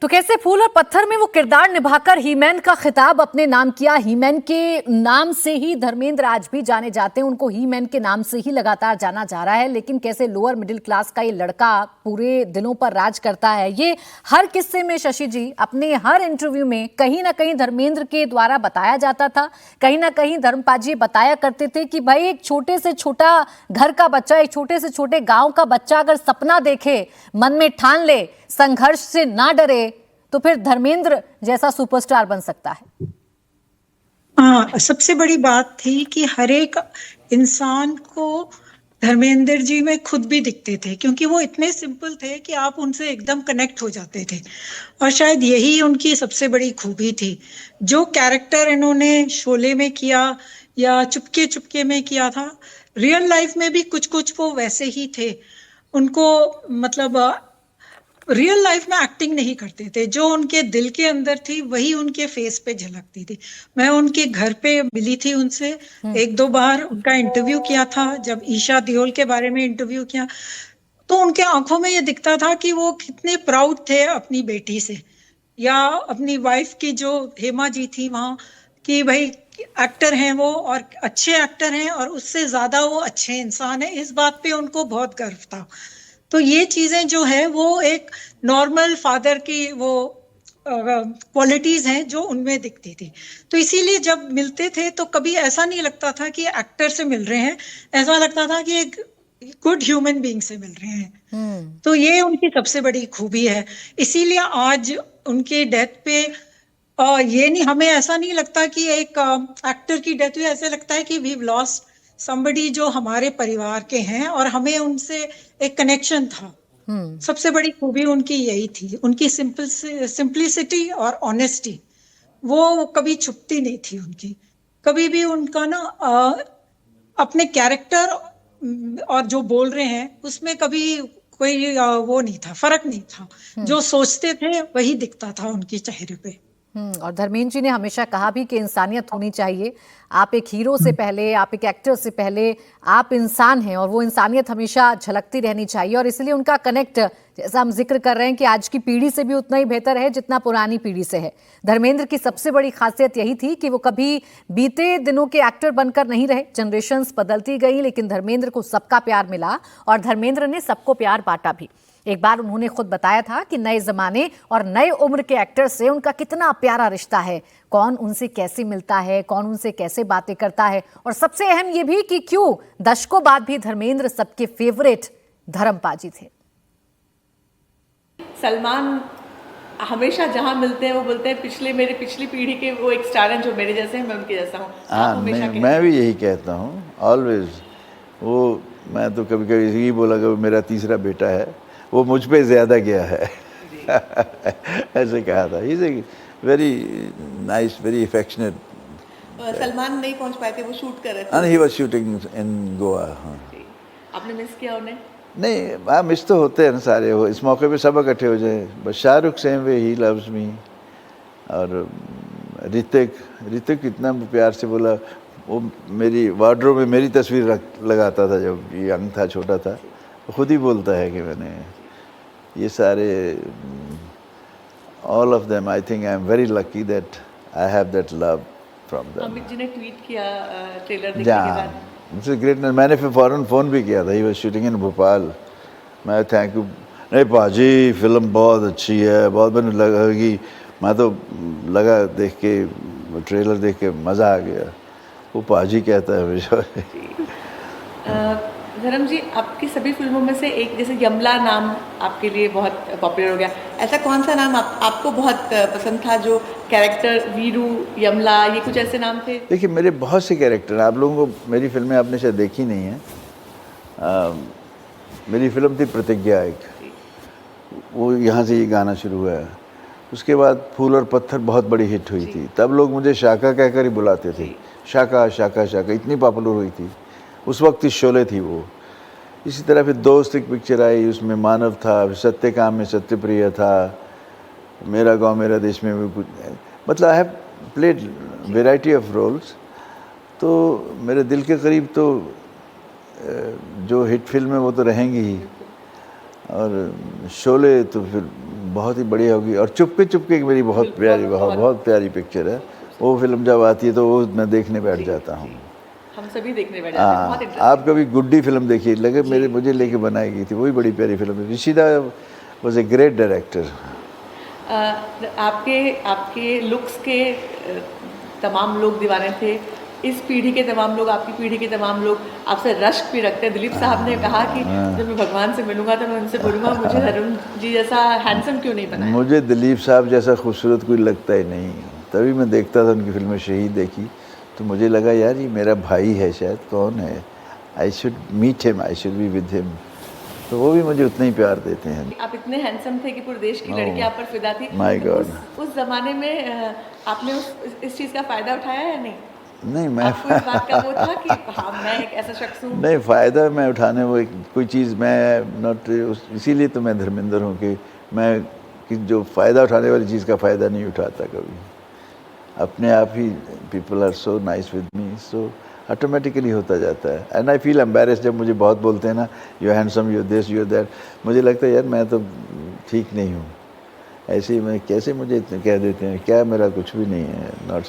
तो कैसे फूल और पत्थर में वो किरदार निभाकर हीमैन का खिताब अपने नाम किया। हीमैन के नाम से ही धर्मेंद्र आज भी जाने जाते हैं, उनको हीमैन के नाम से ही लगातार जाना जा रहा है। लेकिन कैसे लोअर मिडिल क्लास का ये लड़का पूरे दिलों पर राज करता है, ये हर किस्से में शशि जी अपने हर इंटरव्यू में कहीं ना कहीं धर्मेंद्र के द्वारा बताया जाता था। कहीं ना कहीं धर्मपाजी बताया करते थे कि भाई एक छोटे से छोटा घर का बच्चा, एक छोटे से छोटे गांव का बच्चा अगर सपना देखे, मन में ठान ले, संघर्ष से ना डरे, तो फिर धर्मेंद्र जैसा सुपरस्टार बन सकता है। हाँ, सबसे बड़ी बात थी कि हर एक इंसान को धर्मेंद्र जी में खुद भी दिखते थे, क्योंकि वो इतने सिंपल थे कि आप उनसे एकदम कनेक्ट हो जाते थे। और शायद यही उनकी सबसे बड़ी खूबी थी। जो कैरेक्टर इन्होंने शोले में किया या चुपके चुपके में किया था, रियल लाइफ में भी कुछ कुछ वो वैसे ही थे। उनको मतलब रियल लाइफ में एक्टिंग नहीं करते थे, जो उनके दिल के अंदर थी वही उनके फेस पे झलकती थी। मैं उनके घर पे मिली थी उनसे, एक दो बार उनका इंटरव्यू किया था। जब ईशा देओल के बारे में इंटरव्यू किया तो उनके आंखों में ये दिखता था कि वो कितने प्राउड थे अपनी बेटी से, या अपनी वाइफ की जो हेमा जी थी वहां, कि भाई एक्टर हैं वो और अच्छे एक्टर हैं, और उससे ज्यादा वो अच्छे इंसान हैं। इस बात पे उनको बहुत गर्व था। तो ये चीजें जो है वो एक नॉर्मल फादर की वो क्वालिटीज हैं जो उनमें दिखती थी। तो इसीलिए जब मिलते थे तो कभी ऐसा नहीं लगता था कि एक्टर से मिल रहे हैं, ऐसा लगता था कि एक गुड ह्यूमन बीइंग से मिल रहे हैं। तो ये उनकी सबसे बड़ी खूबी है। इसीलिए आज उनके डेथ पे ये नहीं, हमें ऐसा नहीं लगता कि एक एक्टर की डेथ हुई, ऐसे लगता है कि वी लॉस्ट somebody जो हमारे परिवार के हैं और हमें उनसे एक कनेक्शन था। सबसे बड़ी खूबी उनकी यही थी, उनकी सिंपलिसिटी और ऑनेस्टी। वो कभी छुपती नहीं थी उनकी, कभी भी उनका ना अपने कैरेक्टर और जो बोल रहे हैं उसमें कभी कोई वो नहीं था, फर्क नहीं था। जो सोचते थे वही दिखता था उनके चेहरे पे। और धर्मेंद्र जी ने हमेशा कहा भी कि इंसानियत होनी चाहिए। आप एक हीरो से पहले, आप एक एक्टर से पहले आप इंसान हैं, और वो इंसानियत हमेशा झलकती रहनी चाहिए। और इसलिए उनका कनेक्ट, जैसा हम जिक्र कर रहे हैं, कि आज की पीढ़ी से भी उतना ही बेहतर है जितना पुरानी पीढ़ी से है। धर्मेंद्र की सबसे बड़ी खासियत यही थी कि वो कभी बीते दिनों के एक्टर बनकर नहीं रहे। जनरेशंस बदलती गई, लेकिन धर्मेंद्र को सबका प्यार मिला और धर्मेंद्र ने सबको प्यार बांटा भी। एक बार उन्होंने खुद बताया था कि नए जमाने और नए उम्र के एक्टर से उनका कितना प्यारा रिश्ता है, कौन उनसे कैसे मिलता है, कौन उनसे कैसे बातें करता है, और सबसे अहम ये भी कि क्यों दशकों बाद भी धर्मेंद्र सबके फेवरेट धर्मपाजी थे। सलमान हमेशा जहां मिलते हैं वो बोलते हैं मेरे पिछली पीढ़ी के वो एक स्टार हैं जो मेरे जैसे हैं, मैं उनके जैसा हूँ। हाँ, मैं भी यही कहता हूँ ऑलवेज। वो मैं तो कभी कभी यही बोला कि मेरा तीसरा बेटा है, वो मुझ पे ज़्यादा गया है ऐसे कहा था। Is a very nice, very affectionate. Salman नहीं पहुंच पाए थे, वो शूट कर रहे थे। ही वाज शूटिंग इन गोवा। हाँ, आपने मिस किया उन्हें? नहीं, हाँ, मिस तो होते हैं ना सारे। वो इस मौके पे सब इकट्ठे हो जाए। बस Shahrukh same way, he loves me. और ऋतिक इतना प्यार से बोला, वो मेरी वार्डरोब में मेरी तस्वीर लगाता था जब यंग था, छोटा था। खुद ही बोलता है कि मैंने ये सारे all of them, I think I am very lucky that I have that love from them. Amit ji ने ट्वीट किया ट्रेलर देखने के बाद, इट्स अ ग्रेट। मैंने फिर फौरन फ़ोन भी किया था, ही वाज शूटिंग इन भोपाल। मैं थैंक यू, नहीं पाजी फिल्म बहुत अच्छी है, बहुत मैंने लगा कि मैं तो लगा देख के, ट्रेलर देख के मज़ा आ गया। वो पाजी कहता है मुझे। धर्म जी, आपकी सभी फिल्मों में से एक, जैसे यमला नाम आपके लिए बहुत पॉपुलर हो गया, ऐसा कौन सा नाम आपको बहुत पसंद था? जो कैरेक्टर वीरू, यमला, ये कुछ ऐसे नाम थे? देखिए, मेरे बहुत से कैरेक्टर, आप लोगों को मेरी फिल्में आपने शायद देखी नहीं है। मेरी फिल्म थी प्रतिज्ञा एक, वो यहाँ से ये गाना शुरू हुआ है। उसके बाद फूल और पत्थर बहुत बड़ी हिट हुई थी। तब लोग मुझे शाका कहकर ही बुलाते थे, शाका शाका शाका, इतनी पॉपुलर हुई थी उस वक्त। शोले थी वो। इसी तरह फिर दोस्त एक पिक्चर आई, उसमें मानव था, सत्यकाम में सत्यप्रिय था, मेरा गांव मेरा देश में भी कुछ, मतलब I have played variety of roles. तो मेरे दिल के करीब तो जो हिट फिल्म है वो तो रहेंगी ही, और शोले तो फिर बहुत ही बढ़िया होगी। और चुपके चुपके मेरी बहुत प्यारी बहुत प्यारी पिक्चर है। वो फिल्म जब आती है तो वो मैं देखने बैठ जाता हूँ। हम सभी देखने बैठ जाते हैं, बहुत हाँ, इंटरेस्टिंग। आप कभी गुड्डी फिल्म देखिए, लगे मुझे लेके बनाई गई थी, वही बड़ी प्यारी फिल्म है। ऋषिदा वॉज ए ग्रेट डायरेक्टर। आपके आपके लुक्स के तमाम लोग दीवाने थे। इस पीढ़ी के तमाम लोग, आपकी पीढ़ी के तमाम लोग आपसे रश्क भी रखते हैं। दिलीप साहब ने कहा कि जब मैं भगवान से मिलूंगा तो मैं उनसे बोलूंगा मुझे अरुण जी जैसा हैंडसम क्यों नहीं बनाया। मुझे दिलीप साहब जैसा खूबसूरत कोई लगता ही नहीं। तभी मैं देखता था उनकी फिल्में, शहीद देखी तो मुझे लगा यार ये मेरा भाई है, शायद कौन है, I should meet him, I should be with him. तो वो भी मुझे उतना ही प्यार देते हैं। आप इतने हैंडसम थे कि पूरे देश की लड़कियां आप पर फिदा थी। My तो God. उस जमाने में आपने इस चीज़ का फ़ायदा उठाया या नहीं? नहीं, मैं आपको इस बात का वो था कि हाँ मैं एक ऐसा शख्स हूँ। नहीं, फ़ायदा मैं उठाने वो कोई चीज़ मैं नॉट, इसीलिए तो मैं धर्मेंद्र हूँ कि मैं कि जो फ़ायदा उठाने वाली चीज़ का फ़ायदा नहीं उठाता कभी। अपने आप ही people are so nice with me, so automatically होता जाता है। एंड आई फील एम्बेरेस्ड जब मुझे बहुत बोलते हैं ना, you handsome, you this, you that. मुझे लगता है यार मैं तो ठीक नहीं हूँ, ऐसे ही मैं कैसे मुझे इतने कह देते हैं, क्या मेरा कुछ भी नहीं है, नॉट